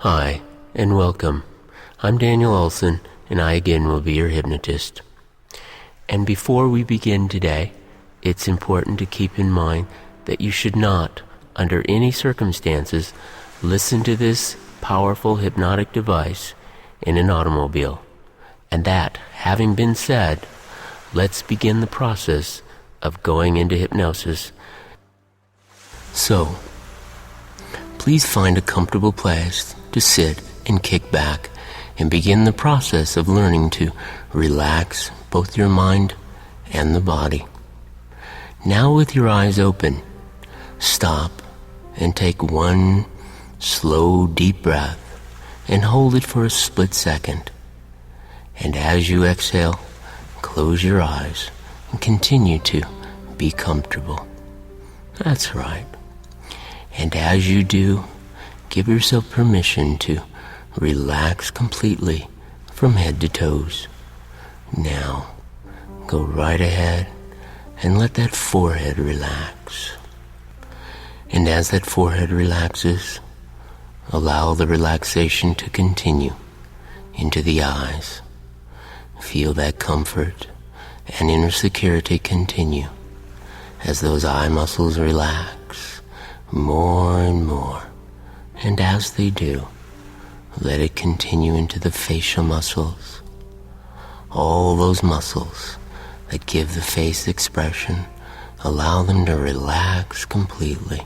Hi, and welcome. I'm Daniel Olson, and I again will be your hypnotist. And before we begin today, it's important to keep in mind that you should not, under any circumstances, listen to this powerful hypnotic device in an automobile. And that, having been said, let's begin the process of going into hypnosis. So, please find a comfortable place to sit and kick back and begin the process of learning to relax both your mind and the body. Now, with your eyes open, stop and take one slow, deep breath and hold it for a split second. And as you exhale, close your eyes and continue to be comfortable. That's right. And as you do, give yourself permission to relax completely from head to toes. Now, go right ahead and let that forehead relax. And as that forehead relaxes, allow the relaxation to continue into the eyes. Feel that comfort and inner security continue as those eye muscles relax more and more. And as they do, let it continue into the facial muscles. All those muscles that give the face expression, allow them to relax completely.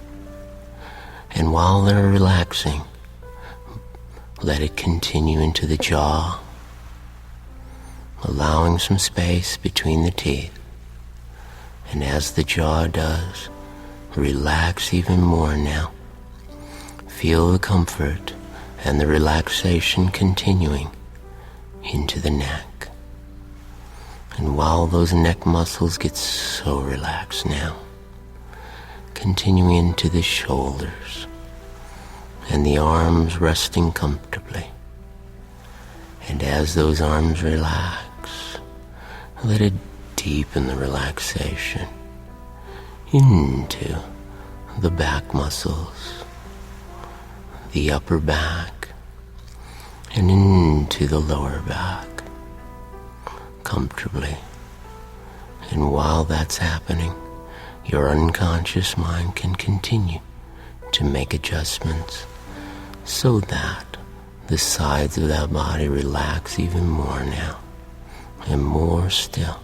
And while they're relaxing, let it continue into the jaw, allowing some space between the teeth. And as the jaw does, relax even more now. Feel the comfort and the relaxation continuing into the neck. And while those neck muscles get so relaxed now, continuing into the shoulders and the arms resting comfortably. And as those arms relax, let it deepen the relaxation into the back muscles, the upper back, and into the lower back, comfortably. And while that's happening, your unconscious mind can continue to make adjustments so that the sides of that body relax even more now, and more still.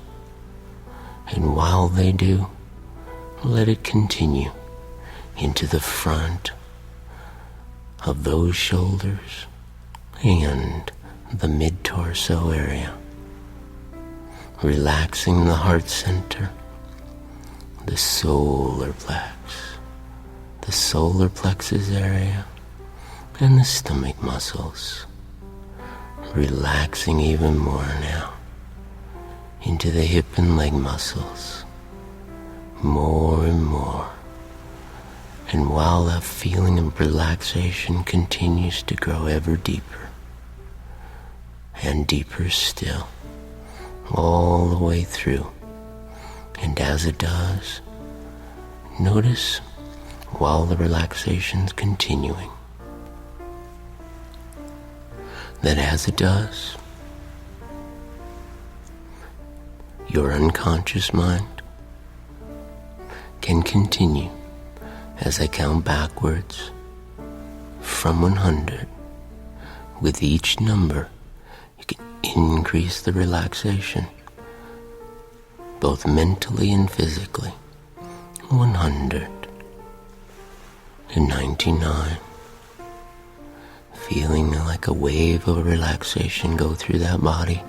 And while they do, let it continue into the front of those shoulders and the mid-torso area, relaxing the heart center, the solar plexus area, and the stomach muscles, relaxing even more now into the hip and leg muscles, more and more. And while that feeling of relaxation continues to grow ever deeper and deeper still, all the way through, and as it does, notice while the relaxation's continuing, that as it does, your unconscious mind can continue as I count backwards from 100. With each number, you can increase the relaxation, both mentally and physically. 199. Feeling like a wave of relaxation go through that body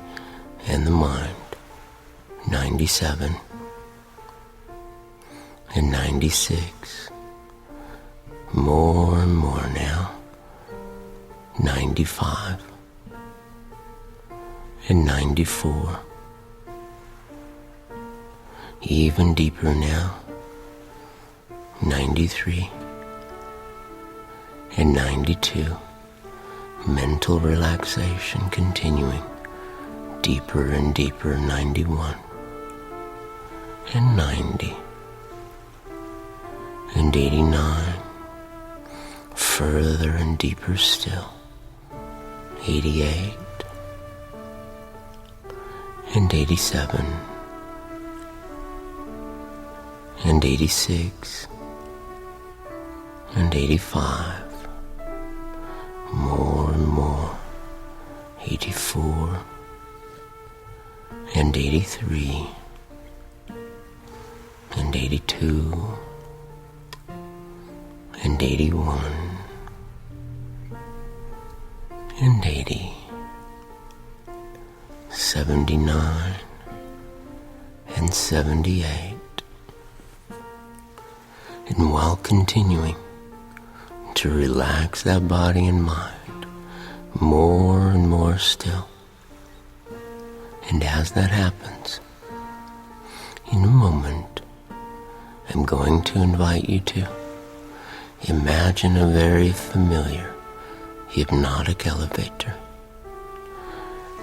and the mind. 97. And 96. More and more now. 95. And 94. Even deeper now. 93. And 92. Mental relaxation continuing deeper and deeper. 91. And 90. And 89. Further and deeper still. 88, and 87, and 86, and 85, more and more, 84, and 83, and 82, and 81, and 80, 79, and 78. And while continuing to relax that body and mind more and more still, and as that happens, in a moment, I'm going to invite you to imagine a very familiar hypnotic elevator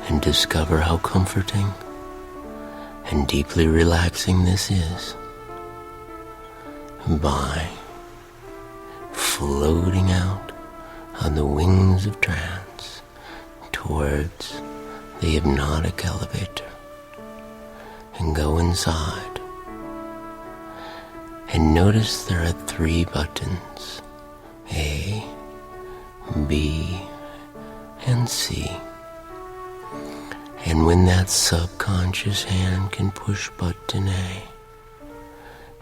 and discover how comforting and deeply relaxing this is by floating out on the wings of trance towards the hypnotic elevator and go inside. And notice there are 3 buttons, A, B, and C. And when that subconscious hand can push button A,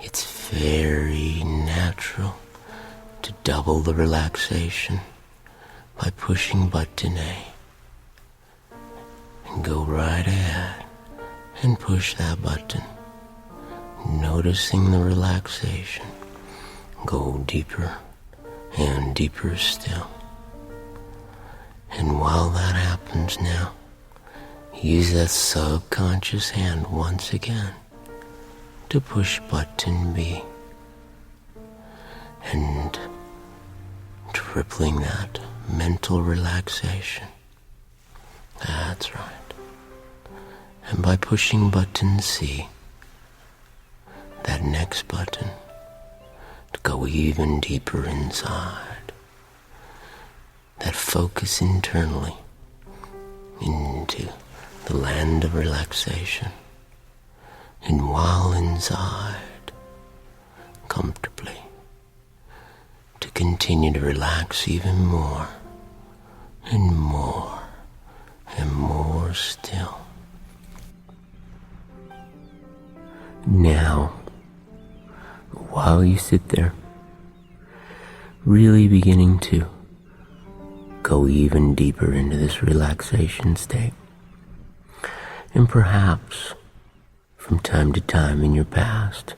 it's very natural to double the relaxation by pushing button A. And go right ahead and push that button, noticing the relaxation. Go deeper and deeper still. And while that happens now, use that subconscious hand once again to push button B and tripling that mental relaxation. That's right. And by pushing button C, that next button, to go even deeper inside, that focus internally into the land of relaxation. And while inside, comfortably, to continue to relax even more and more and more still. Now, while you sit there, really beginning to go even deeper into this relaxation state, and perhaps from time to time in your past,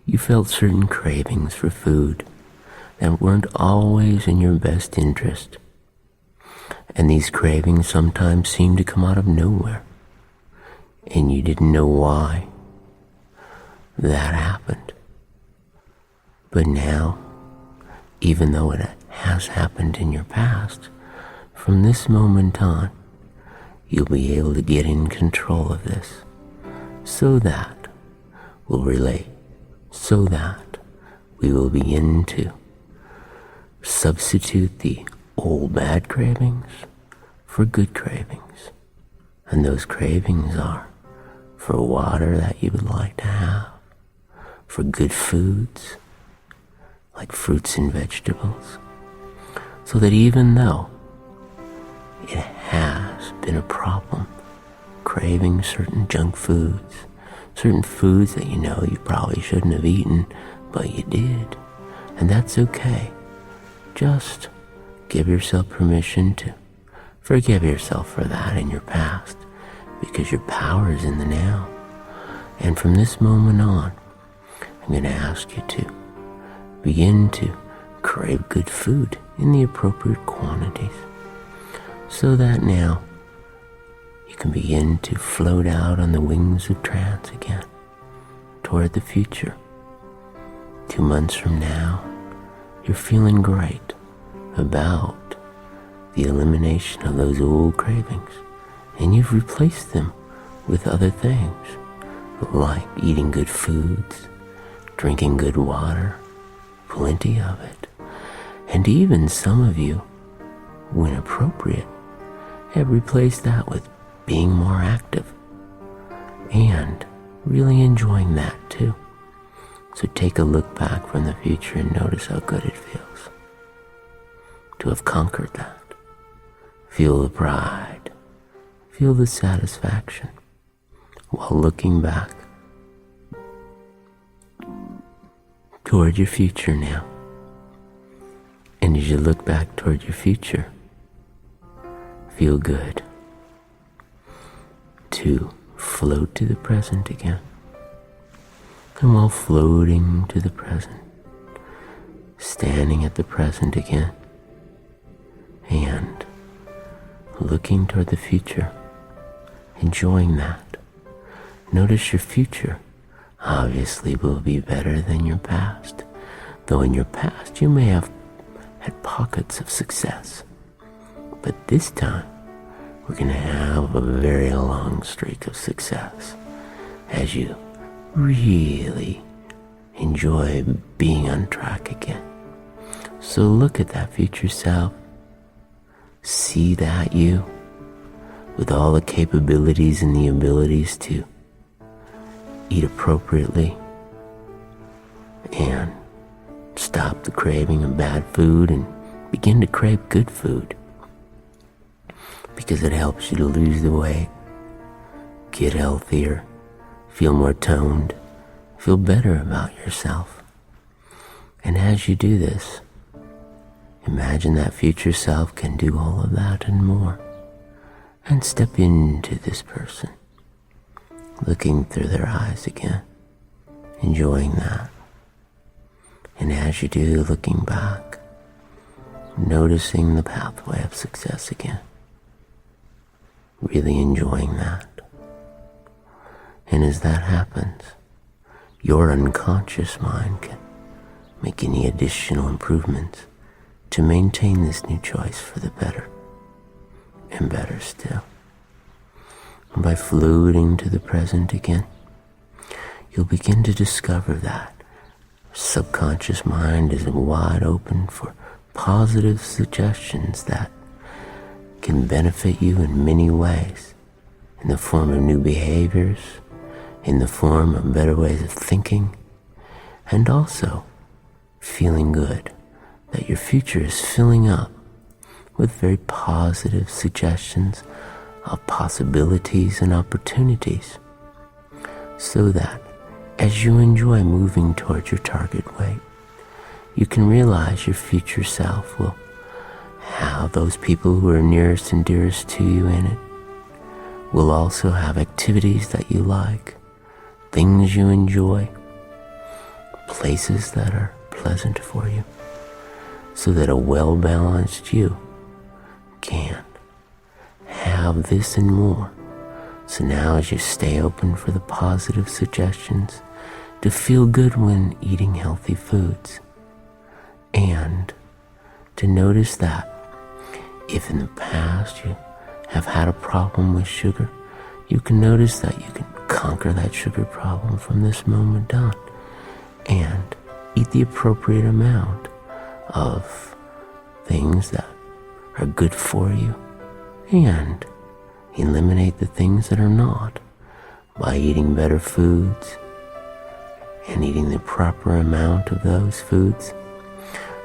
you felt certain cravings for food that weren't always in your best interest. And these cravings sometimes seemed to come out of nowhere, and you didn't know why that happened. But now, even though it has happened in your past, from this moment on, you'll be able to get in control of this, so that we'll relate, so that we will begin to substitute the old bad cravings for good cravings. And those cravings are for water that you would like to have, for good foods like fruits and vegetables, so that even though it has been a problem craving certain junk foods, certain foods that you know you probably shouldn't have eaten, but you did, and that's okay. Just give yourself permission to forgive yourself for that in your past, because your power is in the now. And from this moment on, I'm going to ask you to begin to crave good food in the appropriate quantities, so that now you can begin to float out on the wings of trance again toward the future. 2 months from now, you're feeling great about the elimination of those old cravings, and you've replaced them with other things like eating good foods, drinking good water, plenty of it, and even some of you, when appropriate, and replace that with being more active and really enjoying that too. So take a look back from the future and notice how good it feels to have conquered that. Feel the pride, feel the satisfaction while looking back toward your future now. And as you look back toward your future, feel good to float to the present again. And while floating to the present, standing at the present again, and looking toward the future, enjoying that. Notice your future obviously will be better than your past, though in your past you may have had pockets of success. But this time, we're going to have a very long streak of success as you really enjoy being on track again. So look at that future self. See that you with all the capabilities and the abilities to eat appropriately and stop the craving of bad food and begin to crave good food, because it helps you to lose the weight, get healthier, feel more toned, feel better about yourself. And as you do this, imagine that future self can do all of that and more. And step into this person, looking through their eyes again, enjoying that. And as you do, looking back, noticing the pathway of success again, really enjoying that. And as that happens, your unconscious mind can make any additional improvements to maintain this new choice for the better, and better still. And by floating to the present again, you'll begin to discover that subconscious mind is wide open for positive suggestions that can benefit you in many ways, in the form of new behaviors, in the form of better ways of thinking, and also feeling good that your future is filling up with very positive suggestions of possibilities and opportunities, so that as you enjoy moving towards your target weight, you can realize your future self will have those people who are nearest and dearest to you in it, will also have activities that you like, things you enjoy, places that are pleasant for you, so that a well-balanced you can have this and more. So now as you stay open for the positive suggestions, to feel good when eating healthy foods, and to notice that if in the past you have had a problem with sugar, you can notice that you can conquer that sugar problem from this moment on and eat the appropriate amount of things that are good for you, and eliminate the things that are not by eating better foods and eating the proper amount of those foods.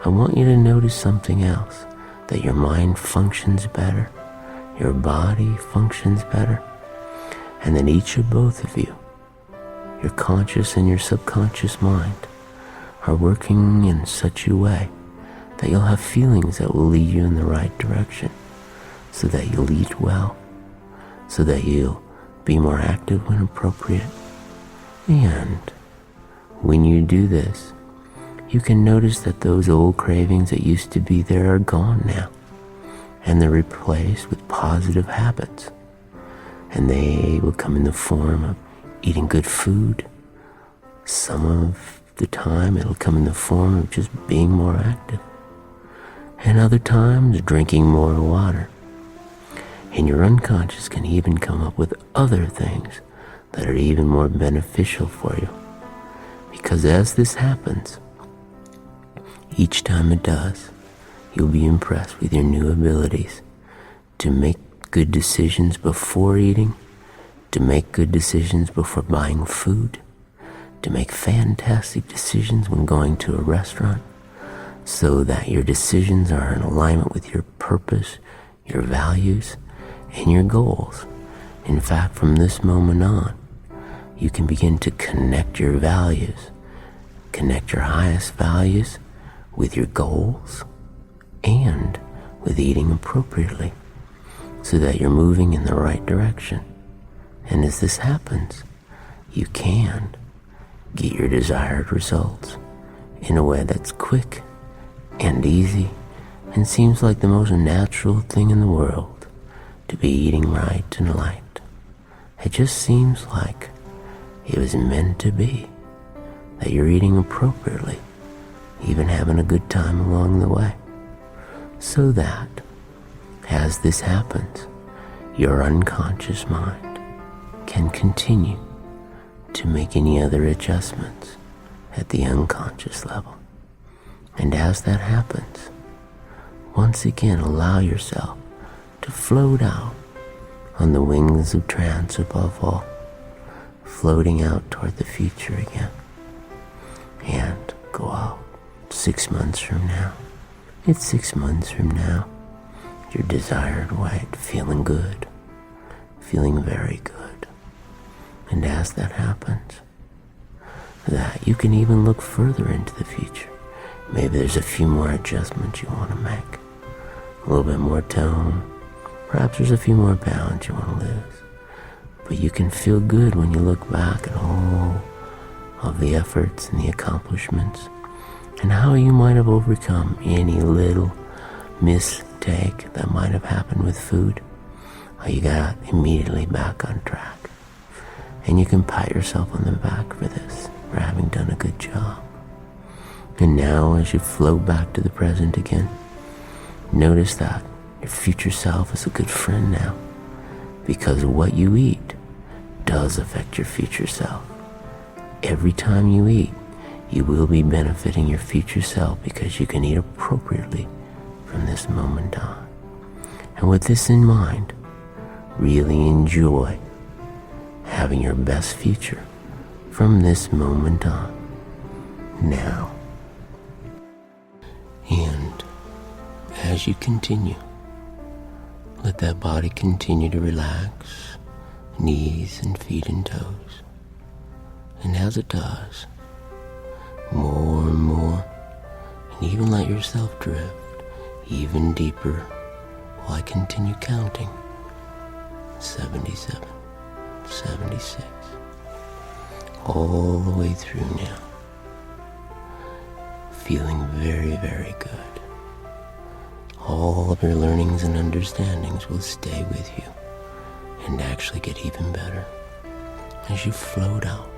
I want you to notice something else, that your mind functions better, your body functions better, and that each or both of you, your conscious and your subconscious mind, are working in such a way that you'll have feelings that will lead you in the right direction, so that you'll eat well, so that you'll be more active when appropriate. And when you do this, you can notice that those old cravings that used to be there are gone now, and they're replaced with positive habits. And they will come in the form of eating good food. Some of the time it'll come in the form of just being more active, and other times drinking more water. And your unconscious can even come up with other things that are even more beneficial for you. Because as this happens, each time it does, you'll be impressed with your new abilities to make good decisions before eating, to make good decisions before buying food, to make fantastic decisions when going to a restaurant, so that your decisions are in alignment with your purpose, your values, and your goals. In fact, from this moment on, you can begin to connect your values, connect your highest values with your goals and with eating appropriately, so that you're moving in the right direction. And as this happens, you can get your desired results in a way that's quick and easy and seems like the most natural thing in the world to be eating right and light. It just seems like it was meant to be, that you're eating appropriately, even having a good time along the way, so that as this happens, your unconscious mind can continue to make any other adjustments at the unconscious level. And as that happens, once again allow yourself to float out on the wings of trance above all, floating out toward the future again. And go out 6 months from now. It's 6 months from now. Your desired weight, feeling good, feeling very good. And as that happens, that you can even look further into the future. Maybe there's a few more adjustments you want to make, a little bit more tone. Perhaps there's a few more pounds you want to lose. But you can feel good when you look back at all of the efforts and the accomplishments and how you might have overcome any little mistake that might have happened with food. How you got immediately back on track. And you can pat yourself on the back for this, for having done a good job. And now as you float back to the present again, notice that your future self is a good friend now, because what you eat does affect your future self. Every time you eat, you will be benefiting your future self, because you can eat appropriately from this moment on. And with this in mind, really enjoy having your best future from this moment on, now. And as you continue, let that body continue to relax, knees and feet and toes. And as it does, more and more, and even let yourself drift even deeper while I continue counting. 77, 76, all the way through now. Feeling very, very good. All of your learnings and understandings will stay with you and actually get even better as you float out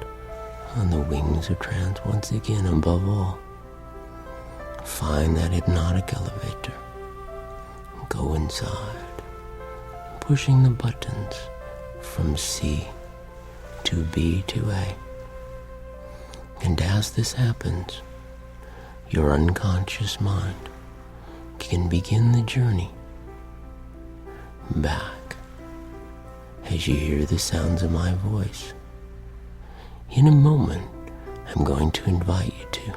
on the wings of trance once again. Above all, find that hypnotic elevator. Go inside, pushing the buttons from C to B to A. And as this happens, your unconscious mind can begin the journey back as you hear the sounds of my voice. In a moment, I'm going to invite you to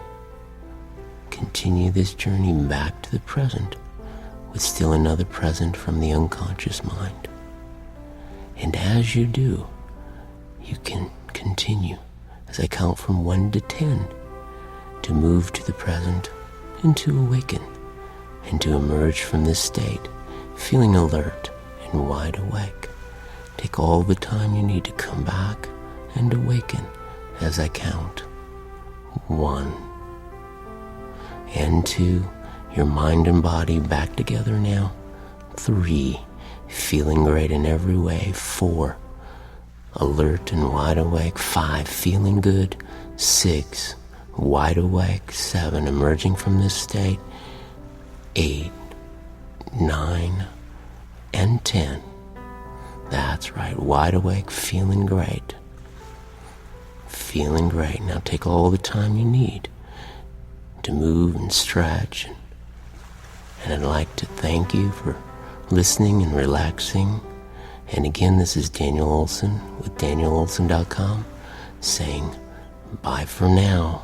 continue this journey back to the present with still another present from the unconscious mind. And as you do, you can continue as I count from 1 to 10 to move to the present and to awaken and to emerge from this state feeling alert and wide awake. Take all the time you need to come back and awaken as I count 1 and 2. Your mind and body back together now. 3, feeling great in every way. 4, alert and wide awake. 5, feeling good. 6, wide awake. 7, emerging from this state. 8, 9, and 10. That's right, wide awake, feeling great. Feeling great. Now take all the time you need to move and stretch. And I'd like to thank you for listening and relaxing. And again, this is Daniel Olson with DanielOlson.com saying bye for now.